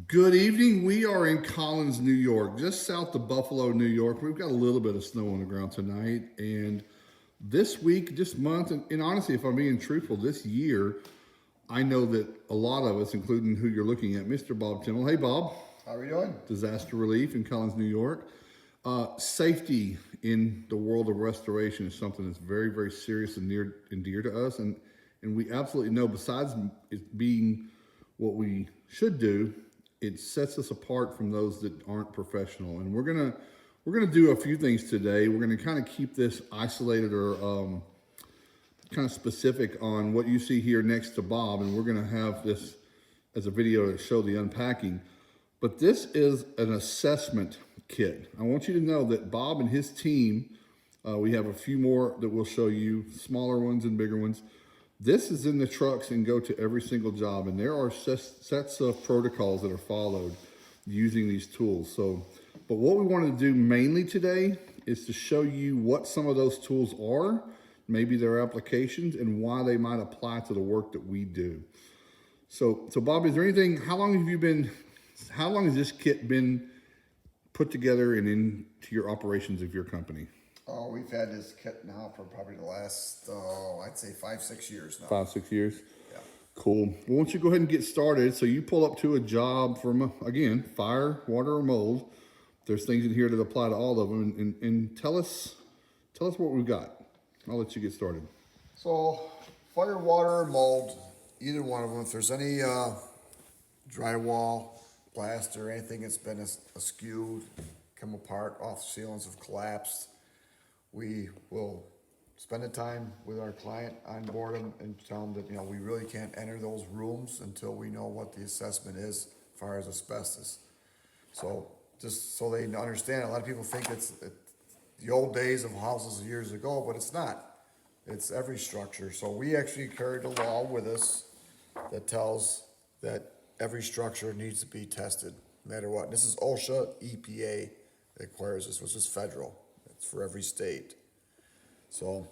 Good evening. We are in Collins, New York, just south of Buffalo, New York. We've got a little bit of snow on the ground tonight. And this week, this month, and honestly, if I'm being truthful, this year, I know that a lot of us, including who you're looking at, Mr. Bob Timmel. Hey, Bob. How are you doing? Disaster relief in Collins, New York. Safety in the world of restoration is something that's very, very serious and near and dear to us. And we absolutely know, besides it being what we should do, it sets us apart from those that aren't professional. And we're gonna do a few things today. We're gonna kind of keep this isolated or kind of specific on what you see here next to Bob, and we're gonna have this as a video to show the unpacking. But this is an assessment kit. I want you to know that Bob and his team, we have a few more that we'll show you, smaller ones and bigger ones. This is in the trucks and go to every single job, and there are sets of protocols that are followed using these tools. So, but what we want to do mainly today is to show you what some of those tools are, maybe their applications, and why they might apply to the work that we do. So Bob, is there anything, how long has this kit been put together and into your operations of your company? Oh, we've had this kit now for probably the last, I'd say 5-6 years now. 5-6 years? Yeah. Cool. Well, why don't you go ahead and get started. So you pull up to a job from, again, fire, water, or mold. There's things in here that apply to all of them. And tell us what we've got. I'll let you get started. So, fire, water, mold, either one of them. If there's any drywall, plaster, anything that's been askew, come apart, off ceilings have collapsed, we will spend the time with our client, onboard them, and tell them that, we really can't enter those rooms until we know what the assessment is as far as asbestos. So, just so they understand, a lot of people think it's the old days of houses years ago, but it's not. It's every structure. So we actually carry the law with us that tells that every structure needs to be tested, no matter what. And this is OSHA, EPA that requires this, which is federal. It's for every state. So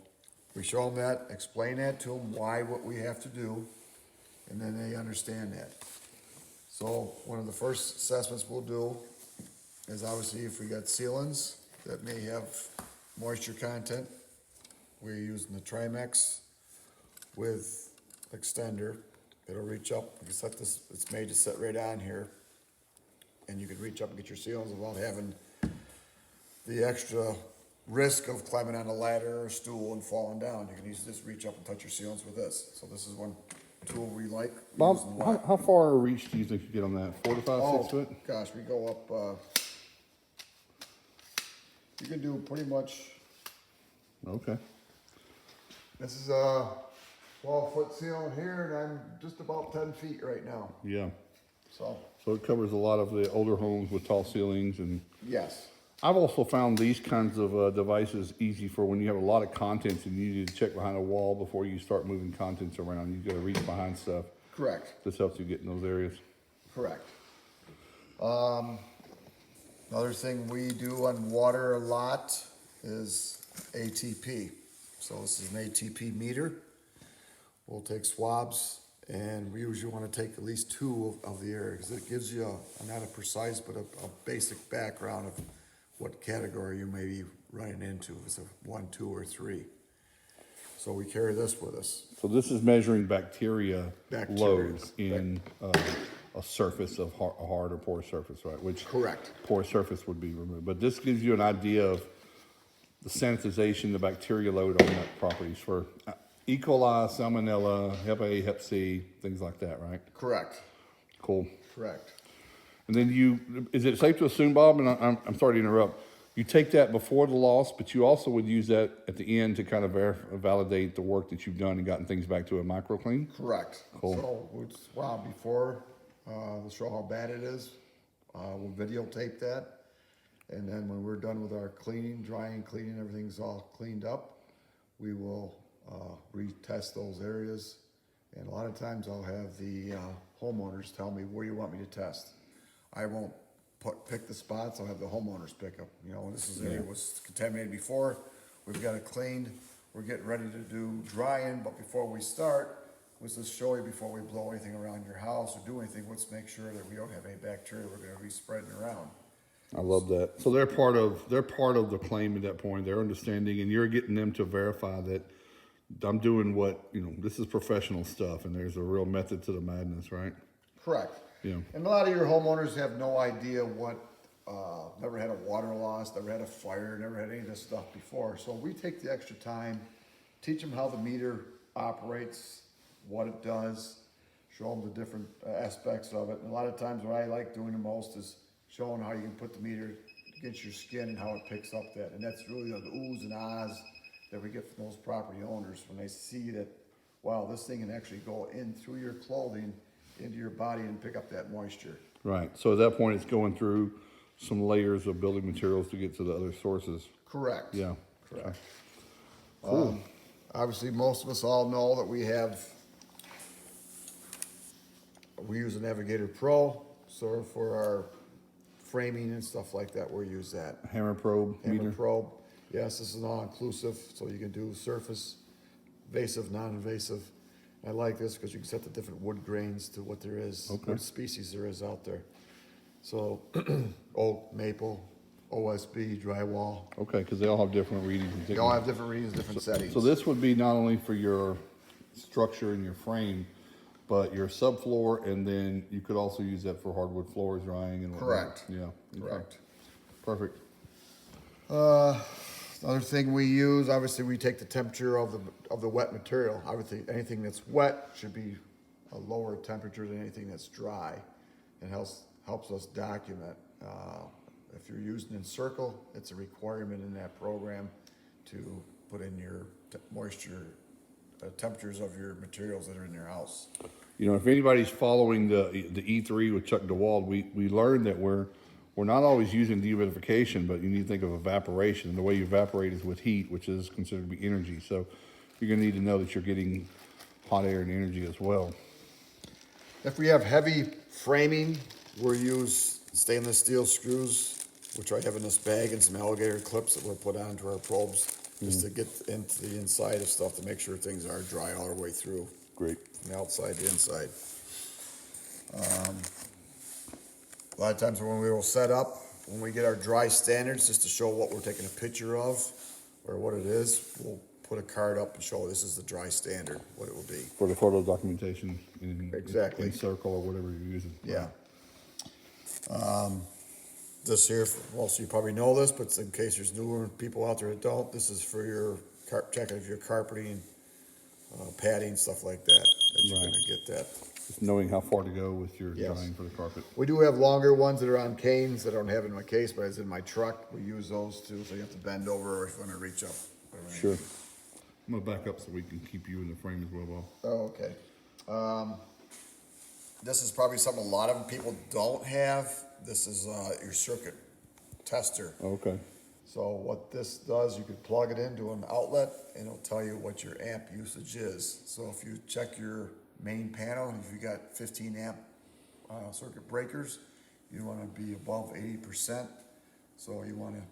we show them that, explain that to them, what we have to do, and then they understand that. So one of the first assessments we'll do is obviously if we got ceilings that may have moisture content, we're using the Trimex with extender. It'll reach up, you can set this, it's made to set right on here, and you can reach up and get your ceilings without having the extra risk of climbing on a ladder or a stool and falling down. You can easily just reach up and touch your ceilings with this. So this is one tool we like. Bob, how far a reach do you think you get on that? 4 to 5, 6 foot? Gosh, we go up, you can do pretty much. Okay. This is a 12-foot ceiling here, and I'm just about 10 feet right now. Yeah. So it covers a lot of the older homes with tall ceilings. And yes. I've also found these kinds of devices easy for when you have a lot of contents and you need to check behind a wall before you start moving contents around. You've got to reach behind stuff. Correct. This helps you get in those areas. Correct. Another thing we do on water a lot is ATP. So this is an ATP meter. We'll take swabs, and we usually want to take at least 2 of the area because it gives you not a precise but a basic background of what category you may be running into, if it's a 1, 2, or 3. So we carry this with us. So this is measuring bacteria loads in a surface of a hard or porous surface, right? Which correct. Porous surface would be removed. But this gives you an idea of the sanitization, the bacteria load on that properties for E. coli, salmonella, Hep A, Hep C, things like that, right? Correct. Cool. Correct. And then is it safe to assume, Bob, and I'm sorry to interrupt, you take that before the loss, but you also would use that at the end to kind of validate the work that you've done and gotten things back to a micro clean? Correct. Cool. So before we'll show how bad it is. We'll videotape that. And then when we're done with our cleaning, drying, cleaning, everything's all cleaned up, we will retest those areas. And a lot of times I'll have the homeowners tell me, where you want me to test. I won't pick the spots, I'll have the homeowners pick up. This area was contaminated before, we've got it cleaned, we're getting ready to do drying, but before we start, was to show you before we blow anything around your house or do anything, let's make sure that we don't have any bacteria we're gonna be spreading around. I love that. So they're part of the claim at that point. They're understanding, and you're getting them to verify that I'm doing what, this is professional stuff, and there's a real method to the madness, right? Correct. Yeah. And a lot of your homeowners have no idea never had a water loss, never had a fire, never had any of this stuff before. So we take the extra time, teach them how the meter operates, what it does, show them the different aspects of it. And a lot of times what I like doing the most is showing how you can put the meter against your skin and how it picks up that. And that's really the oohs and ahs that we get from those property owners when they see that, wow, this thing can actually go in through your clothing, into your body and pick up that moisture. Right. So at that point, it's going through some layers of building materials to get to the other sources. Correct. Yeah. Correct. Cool. Obviously, most of us all know that we use a Navigator Pro, so for our framing and stuff like that, we'll use that. Hammer probe Hammer meter. probe. Yes, this is all-inclusive, so you can do surface, invasive, non-invasive. I like this because you can set the different wood grains to what there is, Okay. what species there is out there. So, oak, maple, OSB, drywall, Okay, because they all have different readings. And they all have different readings, different settings. So this would be not only for your structure and your frame, but your subfloor, and then you could also use that for hardwood floors drying and whatnot. Correct. Yeah. Okay. Correct. Perfect. Another thing we use, obviously, we take the temperature of the wet material. Obviously, anything that's wet should be a lower temperature than anything that's dry. It helps us document. If you're using Encircle, it's a requirement in that program to put in your moisture temperatures of your materials that are in your house. If anybody's following the E3 with Chuck DeWald, we learned that we're not always using dehumidification, but you need to think of evaporation. And the way you evaporate is with heat, which is considered to be energy. So you're going to need to know that you're getting hot air and energy as well. If we have heavy framing, we'll use stainless steel screws, which I have in this bag, and some alligator clips that we'll put onto our probes just to get into the inside of stuff to make sure things are dry all the way through. Great. From the outside to inside. A lot of times when we will set up, when we get our dry standards, just to show what we're taking a picture of or what it is, we'll put a card up and show this is the dry standard, what it will be. For the photo documentation Exactly. in Circle or whatever you're using. Yeah. This here, most of you probably know this, but in case there's newer people out there that don't, this is for your checking if your carpeting, padding, stuff like that you're Right. gonna get that. Just knowing how far to go with your Yes. drying for the carpet. We do have longer ones that are on canes that I don't have in my case, but it's in my truck. We use those too, so you have to bend over or if you wanna reach up. Sure. I'm gonna back up so we can keep you in the frame as well, Bob. Oh, okay. This is probably something a lot of people don't have. This is your circuit tester. Okay. So what this does, you could plug it into an outlet and it'll tell you what your amp usage is. So if you check your main panel, if you got 15 amp circuit breakers, you wanna be above 80%. So you wanna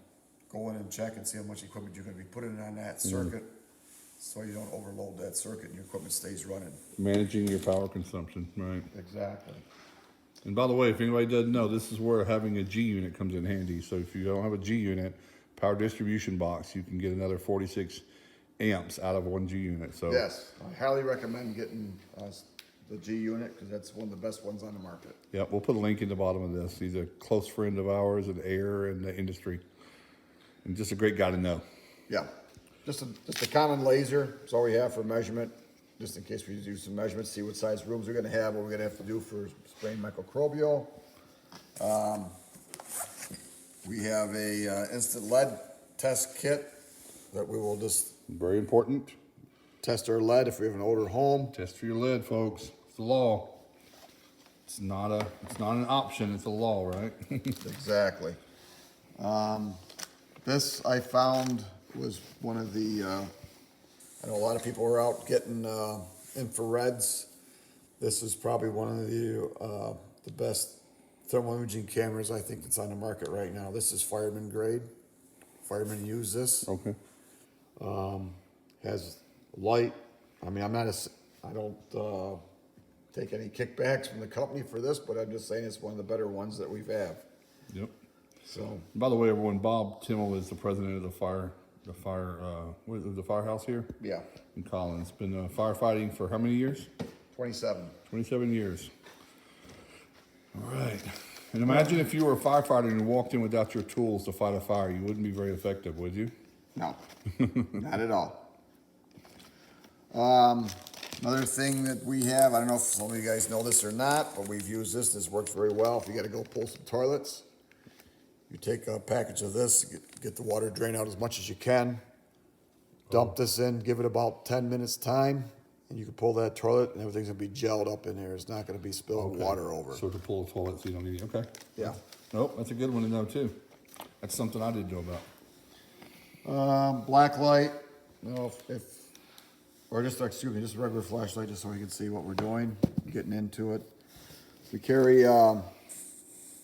go in and check and see how much equipment you're gonna be putting on that circuit, so you don't overload that circuit and your equipment stays running. Managing your power consumption, right? Exactly. And by the way, if anybody doesn't know, this is where having a G unit comes in handy. So if you don't have a G unit, power distribution box, you can get another 46 amps out of one G unit. So Yes, I highly recommend getting the G unit because that's one of the best ones on the market. yeah, we'll put a link in the bottom of this. He's a close friend of ours in air and the industry, and just a great guy to know. Yeah, just a common laser. That's all we have for measurement, just in case we do some measurements, see what size rooms we're gonna have, what we're gonna have to do for spraying microbial. We have a instant lead test kit that we will just Very important. test our lead if we have an older home. Test for your lead, folks. It's the law. It's not an option. It's a law, right? Exactly. This I found was one of the, I know a lot of people are out getting infrareds. This is probably one of the best thermal imaging cameras I think that's on the market right now. This is fireman grade. Firemen use this. Okay. Has light. I mean, I don't, take any kickbacks from the company for this, but I'm just saying it's one of the better ones that we've had, Yep. so. By the way, everyone, Bob Timmel is the president of the what is it, the firehouse here Yeah, in Collins. Been firefighting for how many years? 27. 27 years. All right. And imagine if you were a firefighter and you walked in without your tools to fight a fire. You wouldn't be very effective, would you? No, not at all. Another thing that we have, I don't know if some of you guys know this or not, but we've used this. This works very well. If you gotta go pull some toilets, you take a package of this, get the water drain out as much as you can. Dump this in, give it about 10 minutes time, and you can pull that toilet and everything's gonna be gelled up in there. It's not gonna be spilling water over. So to pull a toilet so you don't need it. Okay. Yeah. Nope, that's a good one to know too. That's something I didn't know about. Black light, you know, or just, excuse me, just a regular flashlight, just so we can see what we're doing, getting into it. We carry,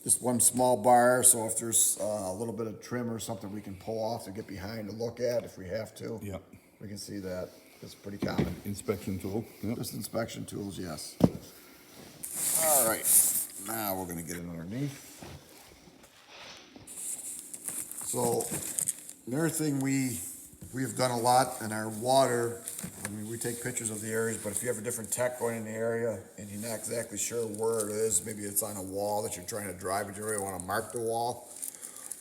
just one small bar, so if there's a little bit of trim or something we can pull off to get behind to look at if we have to. Yep. We can see that. It's pretty common. Inspection tool. Yep. Just inspection tools, yes. All right, now we're gonna get it underneath. So, another thing we've done a lot in our water, I mean, we take pictures of the areas, but if you have a different tech going in the area and you're not exactly sure where it is, maybe it's on a wall that you're trying to drive, but you really wanna mark the wall,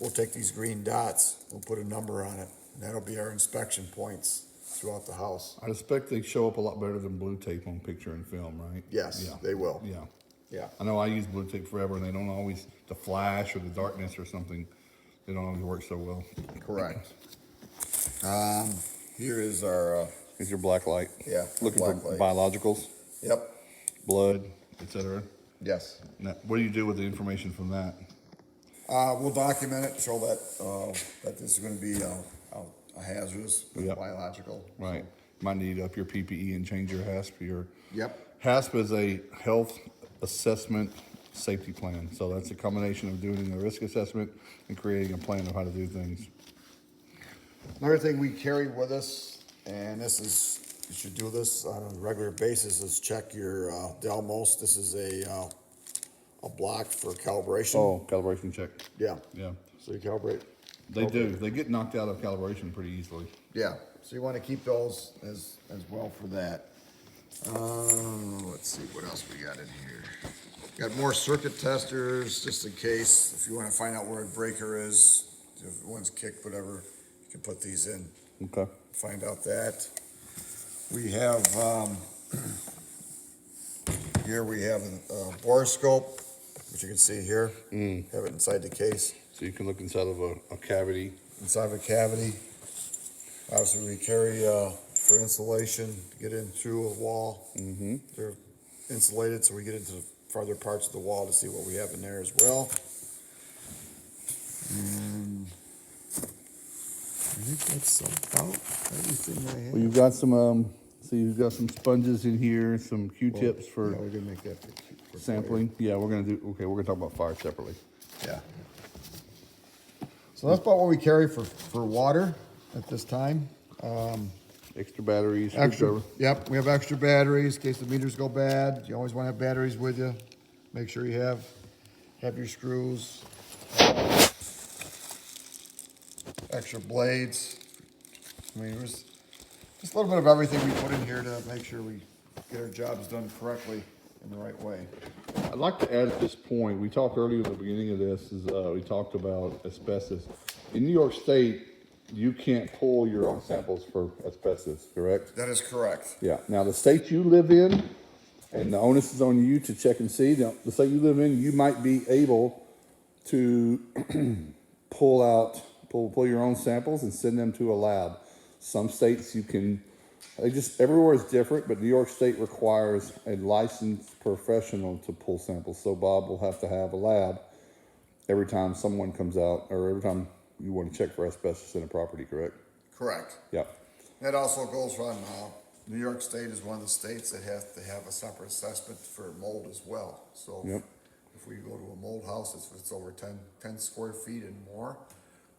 we'll take these green dots, we'll put a number on it, and that'll be our inspection points throughout the house. I expect they show up a lot better than blue tape on picture and film, right? Yes, Yeah. they will. Yeah. Yeah. I know I use blue tape forever and they don't always, the flash or the darkness or something, they don't always work so well. Correct. Here is our, Here's your black light. yeah, Looking black for light. biologicals, Yep, blood, etc. yes. Now, what do you do with the information from that? We'll document it, show that this is gonna be a hazardous, Yep. biological. Right. Might need to up your PPE and change your HASP. Yep, HASP is a health assessment safety plan. So that's a combination of doing a risk assessment and creating a plan of how to do things. another thing we carry with us, and this is, you should do this on a regular basis, is check your Delmos. This is a block for calibration. Oh, calibration check. Yeah, Yeah. so you calibrate. They do. They get knocked out of calibration pretty easily. Yeah, so you wanna keep those as well for that. Let's see, what else we got in here? Got more circuit testers, just in case, if you wanna find out where a breaker is, if one's kicked, whatever, you can put these in, Okay. find out that. We have, here we have a Borescope, which you can see here. Have it inside the case, So you can look inside of a cavity. inside of a cavity. Obviously, we carry, for insulation, to get in through a wall. They're insulated, so we get into the farther parts of the wall to see what we have in there as well. And I think that's about everything I have. Well, you've got some. So you've got some sponges in here, some Q-tips Yeah, for we're gonna make that for sampling. Yeah, we're gonna do. Okay, we're gonna talk about fire separately. Yeah. So that's about what we carry for water at this time. Extra batteries. Extra, screwdriver. yep, we have extra batteries in case the meters go bad. You always wanna have batteries with you. Make sure you have your screws. Extra blades. I mean, there's just a little bit of everything we put in here to make sure we get our jobs done correctly in the right way. I'd like to add at this point, we talked earlier at the beginning of this, we talked about asbestos. In New York State, you can't pull your own samples for asbestos, correct? That is correct. Yeah. Now, the state you live in, and the onus is on you to check and see, the state you live in, you might be able to pull your own samples and send them to a lab. Some states you can, everywhere is different, but New York State requires a licensed professional to pull samples. So Bob will have to have a lab every time someone comes out, or every time you want to check for asbestos in a property, correct? Correct. Yeah. That also goes on, New York State is one of the states that has to have a separate assessment for mold as well. So Yep. if we go to a mold house, if it's over 10 square feet and more,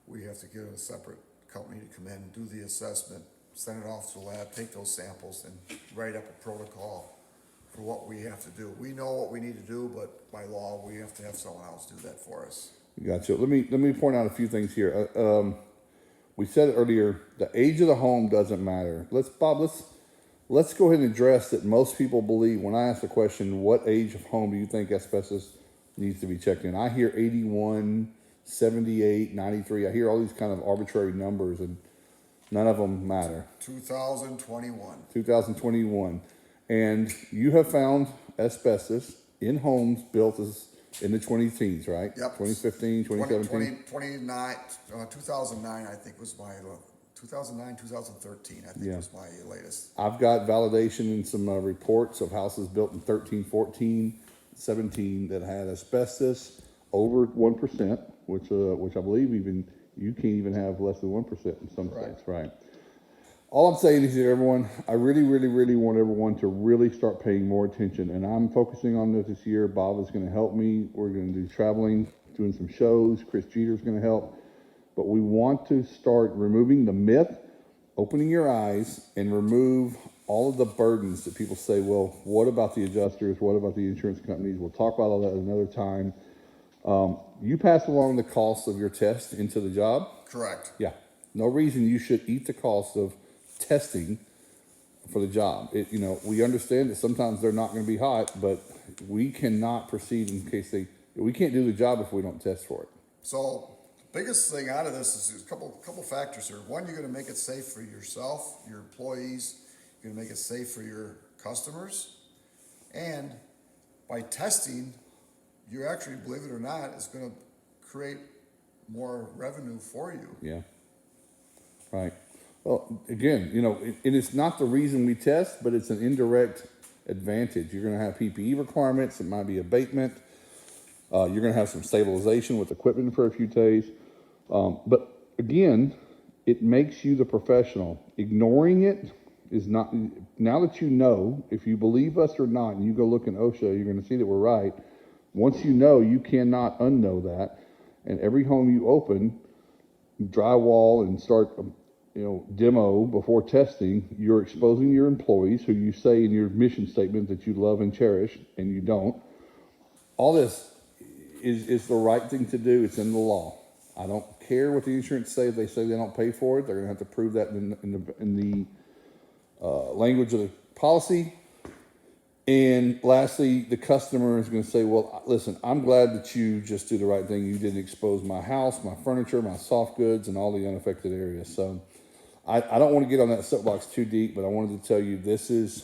we have to get a separate company to come in and do the assessment send it off to the lab, take those samples, and write up a protocol for what we have to do. We know what we need to do, but by law, we have to have someone else do that for us. Gotcha. Let me point out a few things here. We said earlier, the age of the home doesn't matter. Let's go ahead and address that. Most people believe, when I ask the question, what age of home do you think asbestos needs to be checked in? I hear 81, 78, 93. I hear all these kind of arbitrary numbers, and none of them matter. 2021. 2021. And you have found asbestos in homes built as in the 2010s, right? Yep. 2015, 2017? 2009, I think was my, 2009, 2013, I think was my latest. I've got validation in some reports of houses built in 13, 14, 17 that had asbestos over 1%, which I believe even you can't even have less than 1% in some states, right? All I'm saying is here, everyone, I really, really, really want everyone to really start paying more attention. And I'm focusing on this year. Bob is going to help me. We're going to do traveling, doing some shows. Chris Jeter's going to help. But we want to start removing the myth, opening your eyes, and remove all of the burdens that people say, well, what about the adjusters? What about the insurance companies? We'll talk about all that another time. You pass along the cost of your test into the job. Correct. Yeah. No reason you should eat the cost of testing for the job. We understand that sometimes they're not going to be hot, but we cannot proceed in case we can't do the job if we don't test for it. So the biggest thing out of this is a couple factors here. One, you're going to make it safe for yourself, your employees. You're going to make it safe for your customers. And by testing, you actually, believe it or not, is going to create more revenue for you. Yeah. Right. Well, again, and it's not the reason we test, but it's an indirect advantage. You're going to have PPE requirements. It might be abatement. You're going to have some stabilization with equipment for a few days. But again, it makes you the professional. Ignoring it is not, now that you know, if you believe us or not, and you go look in OSHA, you're going to see that we're right. Once you know, you cannot unknow that. And every home you open, drywall and start demo before testing, you're exposing your employees, who you say in your mission statement that you love and cherish, and you don't. All this is the right thing to do. It's in the law. I don't care what the insurance say. If they say they don't pay for it, they're going to have to prove that in the language of the policy. And lastly, the customer is going to say, well, listen, I'm glad that you just do the right thing. You didn't expose my house, my furniture, my soft goods, and all the unaffected areas. So I don't want to get on that soapbox too deep, but I wanted to tell you this is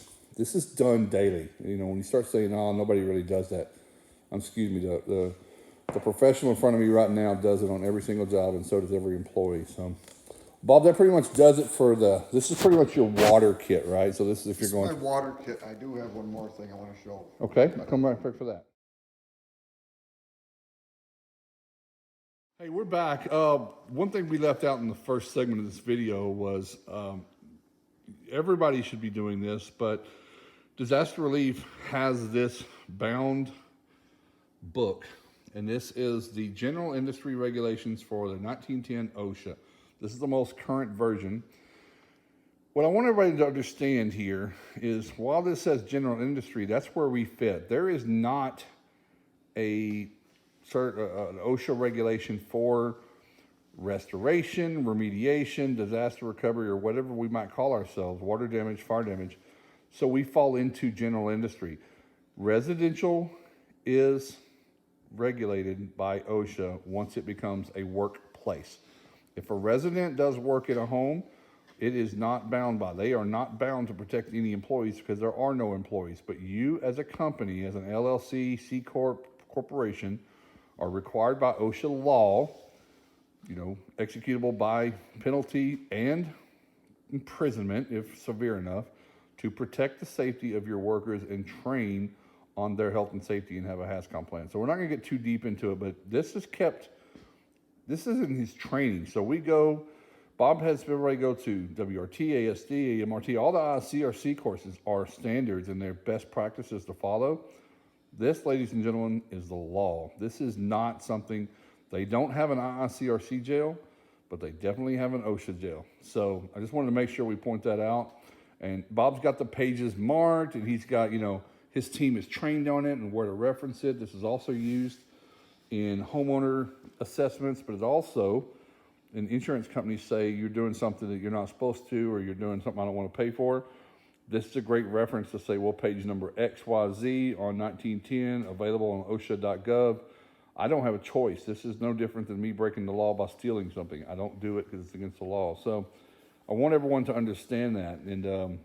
done daily. When you start saying, oh, nobody really does that. Excuse me, the professional in front of me right now does it on every single job, and so does every employee. So, Bob, that pretty much does it for this is pretty much your water kit, right? So this is if you're going. This is my water kit. I do have one more thing I want to show. Okay, I'll come right back for that. Hey, we're back. One thing we left out in the first segment of this video was everybody should be doing this, but Disaster Relief has this bound book, and this is the General Industry Regulations for the 1910 OSHA. This is the most current version. What I want everybody to understand here is while this says general industry, that's where we fit. There is not an OSHA regulation for restoration, remediation, disaster recovery, or whatever we might call ourselves, water damage, fire damage. So we fall into general industry. Residential is regulated by OSHA once it becomes a workplace. If a resident does work in a home, it is not bound by. They are not bound to protect any employees because there are no employees. But you as a company, as an LLC, C Corp, corporation, are required by OSHA law, executable by penalty and imprisonment, if severe enough, to protect the safety of your workers and train on their health and safety and have a HAZCOM plan. So we're not going to get too deep into it, but this is in his training. So Bob has everybody go to WRT, ASD, AMRT, all the CRC courses are standards and they're best practices to follow. This, ladies and gentlemen, is the law. This is not something, they don't have an IICRC jail, but they definitely have an OSHA jail. So I just wanted to make sure we point that out. And Bob's got the pages marked, and he's got, his team is trained on it and where to reference it. This is also used in homeowner assessments, but it also, and insurance companies say you're doing something that you're not supposed to, or you're doing something I don't want to pay for. This is a great reference to say, well, page number XYZ on 1910, available on OSHA.gov. I don't have a choice. This is no different than me breaking the law by stealing something. I don't do it because it's against the law. So I want everyone to understand that. And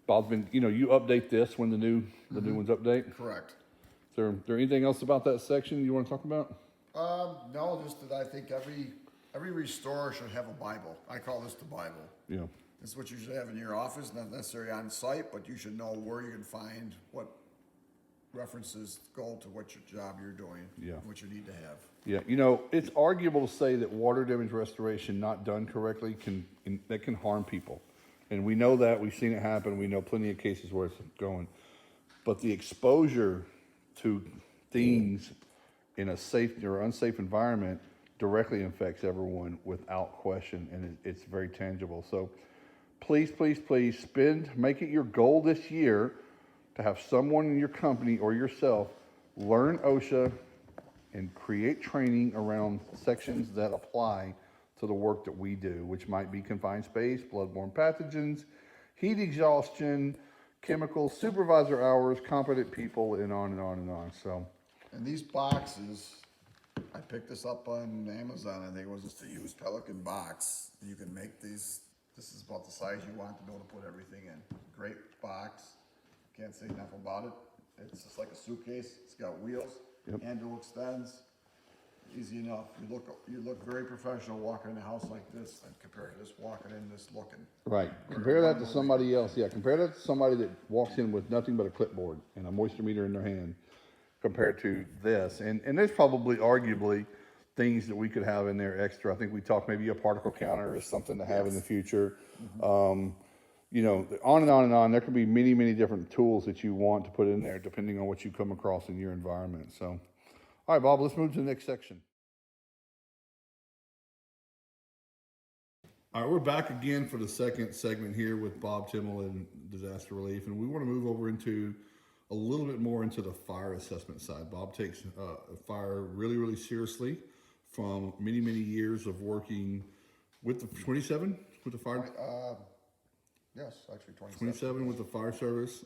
Bob's been, you update this when the new ones update. Correct. Is there anything else about that section you want to talk about? No, just that I think every restorer should have a Bible. I call this the Bible. Yeah. It's what you should have in your office, not necessarily on site, but you should know where you can find what references go to what your job you're doing, what you need to have. Yeah, it's arguable to say that water damage restoration not done correctly can harm people. And we know that, we've seen it happen, we know plenty of cases where it's going. But the exposure to things in a safe or unsafe environment directly affects everyone without question, and it's very tangible. So please, please, please make it your goal this year to have someone in your company or yourself learn OSHA and create training around sections that apply to the work that we do, which might be confined space, bloodborne pathogens, heat exhaustion, chemicals, supervisor hours, competent people, and on and on and on. So, and these boxes, I picked this up on Amazon. I think it was just a used Pelican box. You can make these. This is about the size you want to be able to put everything in. Great box. Can't say enough about it. It's just like a suitcase. It's got wheels. Handle extends. Easy enough. You look very professional walking in a house like this, and compared to this walking in this looking. Right. Compare that to somebody else. Yeah. Compare that to somebody that walks in with nothing but a clipboard and a moisture meter in their hand, compared to this. And there's probably arguably things that we could have in there extra. I think we talked maybe a particle counter is something to have in the future. On and on and on. There could be many, many different tools that you want to put in there depending on what you come across in your environment. So, all right, Bob, let's move to the next section. All right, we're back again for the second segment here with Bob Timmel and disaster relief. And we want to move over into a little bit more into the fire assessment side. Bob takes fire really, really seriously from many, many years of working with the 27 with the fire. Yes, actually 27 with the fire service,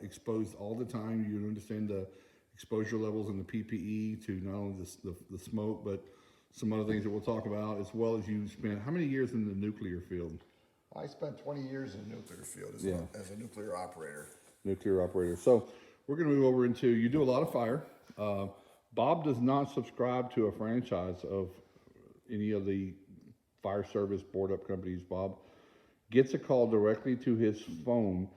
exposed all the time. You understand the exposure levels and the PPE to not only the smoke, but some other things that we'll talk about, as well as you spent how many years in the nuclear field? I spent 20 years in the nuclear field as a nuclear operator. Nuclear operator. So we're going to move over into, you do a lot of fire. Bob does not subscribe to a franchise of any of the fire service board up companies. Bob gets a call directly to his phone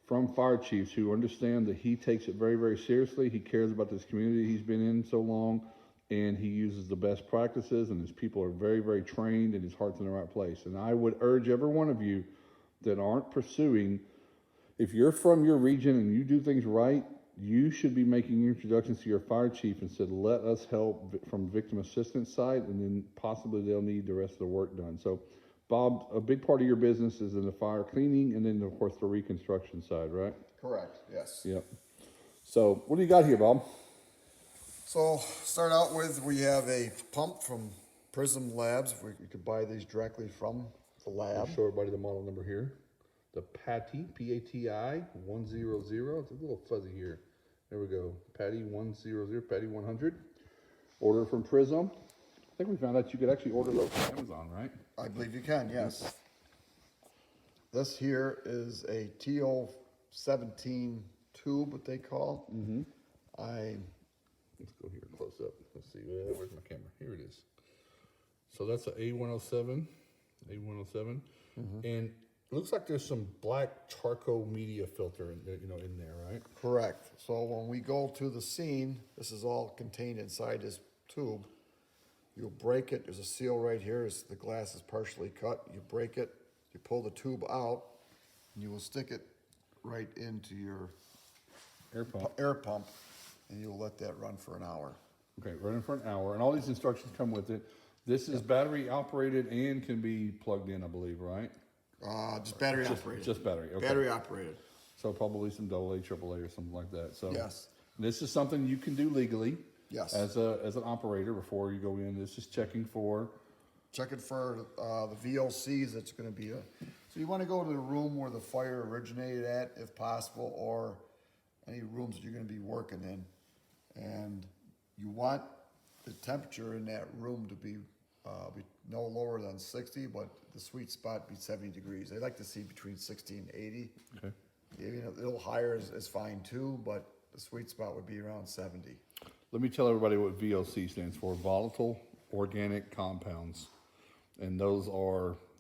from fire chiefs who understand that he takes it very, very seriously. He cares about this community he's been in so long, and he uses the best practices, and his people are very, very trained, and his heart's in the right place. And I would urge every one of you that aren't pursuing, if you're from your region and you do things right, you should be making introductions to your fire chief and said, let us help from victim assistance side, and then possibly they'll need the rest of the work done. So Bob, a big part of your business is in the fire cleaning and then, of course, the reconstruction side, right? Correct, yes. Yep. So what do you got here, Bob? So start out with, we have a pump from Prism Labs. We could buy these directly from the lab. I'll show everybody the model number here. The Patty, P-A-T-I 100. It's a little fuzzy here. There we go. Patty 100, Patty 100. Order from Prism. I think we found out you could actually order those from Amazon, right? I believe you can, yes. This here is a TO17 tube, what they call. Let's go here close up. Let's see. Where's my camera? Here it is. So that's an A107. A107. And it looks like there's some black charcoal media filter in there, right? Correct. So when we go to the scene, this is all contained inside this tube. You'll break it. There's a seal right here. The glass is partially cut. You break it. You pull the tube out, and you will stick it right into your air pump, and you'll let that run for an hour. Okay, running for an hour. And all these instructions come with it. This is battery operated and can be plugged in, I believe, right? Just battery operated. Just battery. Okay. Battery operated. So probably some AA, AAA, or something like that. So Yes. this is something you can do legally. Yes. As an operator before you go in. This is checking for. Checking for the VOCs that's going to be so you want to go to the room where the fire originated at, if possible, or any rooms that you're going to be working in. And you want the temperature in that room to be no lower than 60, but the sweet spot be 70 degrees. They like to see between 60 and 80. Okay. You know, a little higher is fine too, but the sweet spot would be around 70. Let me tell everybody what VOC stands for: volatile organic compounds. And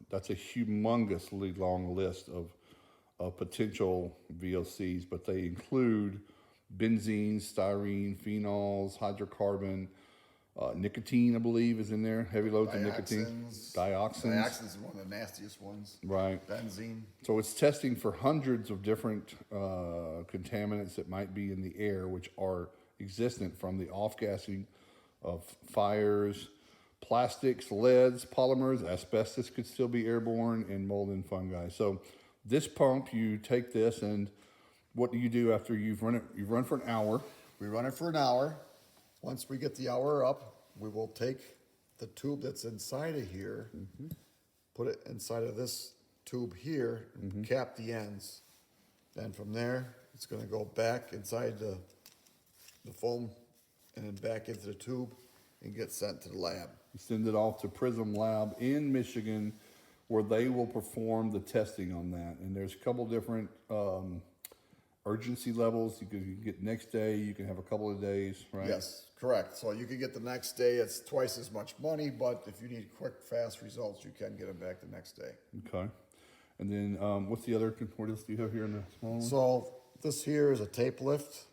that's a humongously long list of potential VOCs, but they include benzene, styrene, phenols, hydrocarbon, nicotine, I believe, is in there, heavy loads of nicotine. Dioxins. Dioxins is one of the nastiest ones. Right. Benzene. So it's testing for hundreds of different contaminants that might be in the air, which are existent from the off-gassing of fires, plastics, leads, polymers. Asbestos could still be airborne, and mold and fungi. So this pump, you take this, and what do you do after you've run it? You've run for an hour. We run it for an hour. Once we get the hour up, we will take the tube that's inside of here, put it inside of this tube here, and cap the ends. Then from there, it's going to go back inside the foam and then back into the tube and get sent to the lab. You send it off to Prism Lab in Michigan, where they will perform the testing on that. And there's a couple different urgency levels. You can get next day, you can have a couple of days, right? Yes, correct. So you can get the next day. It's twice as much money, but if you need quick, fast results, you can get them back the next day. Okay. And then what's the other, what else do you have here in the small one? So this here is a tape lift,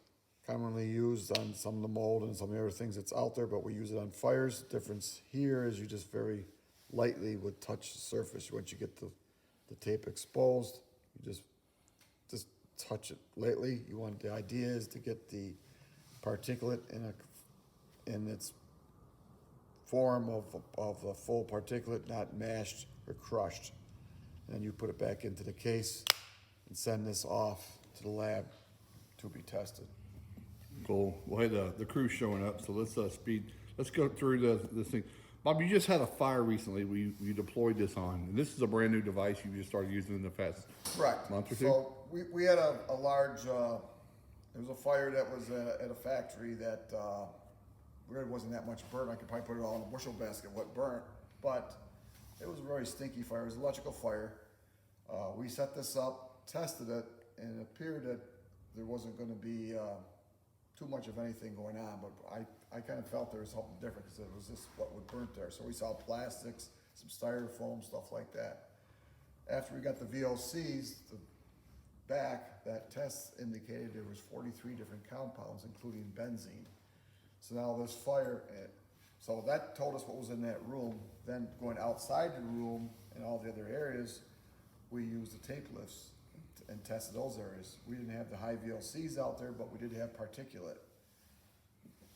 commonly used on some of the mold and some of the other things that's out there, but we use it on fires. The difference here is you just very lightly would touch the surface. Once you get the tape exposed, you just touch it lightly. The idea is to get the particulate in its form of a full particulate, not mashed or crushed. And then you put it back into the case and send this off to the lab to be tested. Cool. Well, hey, the crew's showing up, so let's let's go through this thing. Bob, you just had a fire recently. You deployed this on, and this is a brand new device you just started using in the past month or two. So we had a large. There was a fire that was at a factory that really wasn't that much burnt. I could probably put it all in a bushel basket what burnt, but it was a very stinky fire. It was an electrical fire. We set this up, tested it, and it appeared that there wasn't going to be too much of anything going on, but I kind of felt there was something different because it was just what would burnt there. So we saw plastics, some styrofoam, stuff like that. After we got the VOCs, that test indicated there was 43 different compounds, including benzene. So now this fire, so that told us what was in that room. Then going outside the room and all the other areas, we used the tape lifts and tested those areas. We didn't have the high VOCs out there, but we did have particulate.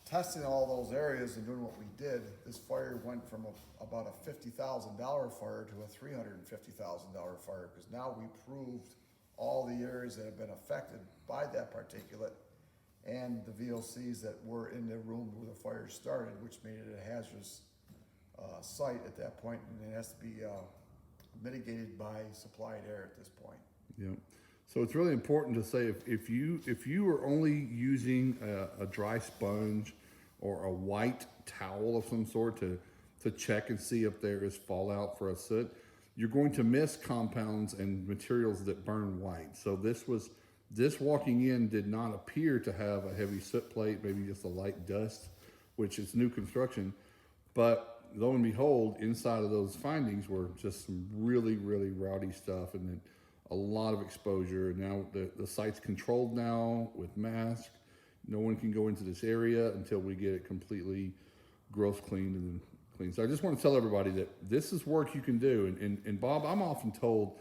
Testing all those areas and doing what we did, this fire went from about a $50,000 fire to a $350,000 fire, because now we proved all the areas that have been affected by that particulate and the VOCs that were in the room where the fire started, which made it a hazardous site at that point, and it has to be mitigated by supplied air at this point. Yeah. So it's really important to say if you are only using a dry sponge or a white towel of some sort to check and see if there is fallout for a soot, you're going to miss compounds and materials that burn white. So this walking in did not appear to have a heavy soot plate, maybe just a light dust, which is new construction. But lo and behold, inside of those findings were just some really, really rowdy stuff, and then a lot of exposure. Now the site's controlled now with masks. No one can go into this area until we get it completely gross cleaned and then cleaned. So I just want to tell everybody that this is work you can do. And Bob, I'm often told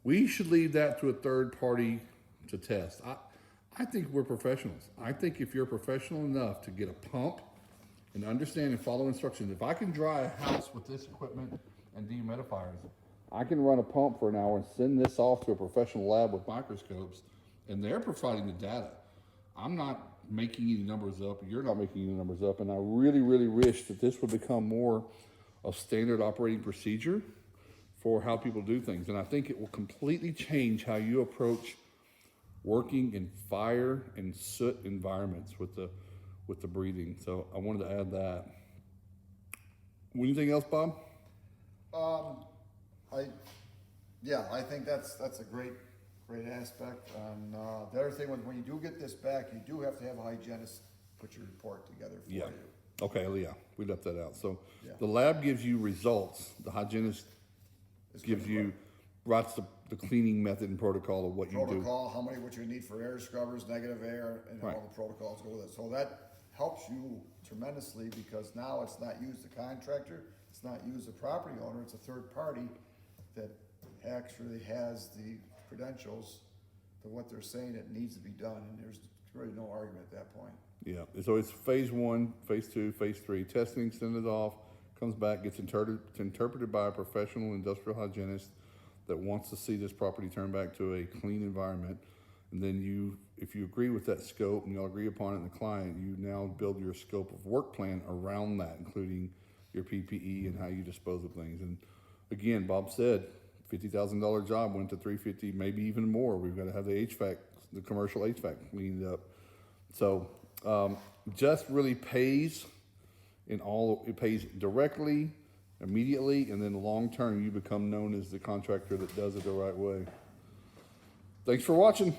we should leave that to a third party to test. I think we're professionals. I think if you're professional enough to get a pump and understand and follow instructions. If I can dry a house with this equipment and dehumidifiers, I can run a pump for an hour and send this off to a professional lab with microscopes, and they're providing the data. I'm not making any numbers up, you're not making any numbers up, and I really, really wish that this would become more of standard operating procedure for how people do things. And I think it will completely change how you approach working in fire and soot environments with the breathing. So I wanted to add that. Anything else, Bob? I think that's a great aspect. And the other thing, when you do get this back, you do have to have a hygienist put your report together for you. Okay, yeah, we left that out. So Yeah. the lab gives you results. The hygienist gives you, writes the cleaning method and protocol of what you do. Protocol, what you need for air scrubbers, negative air, and Right. all the protocols go with it. So that helps you tremendously, because now it's not used the contractor, it's not used the property owner, it's a third party that actually has the credentials to what they're saying it needs to be done, and there's really no argument at that point. Yeah, so it's phase 1, phase 2, phase 3, testing, send it off, comes back, gets interpreted by a professional industrial hygienist that wants to see this property turn back to a clean environment. And then if you agree with that scope and y'all agree upon it in the client, you now build your scope of work plan around that, including your PPE and how you dispose of things. And again, Bob said, $50,000 job went to $350, maybe even more. We've got to have the HVAC, the commercial HVAC cleaned up. So just really pays it pays directly, immediately, and then long term you become known as the contractor that does it the right way. Thanks for watching.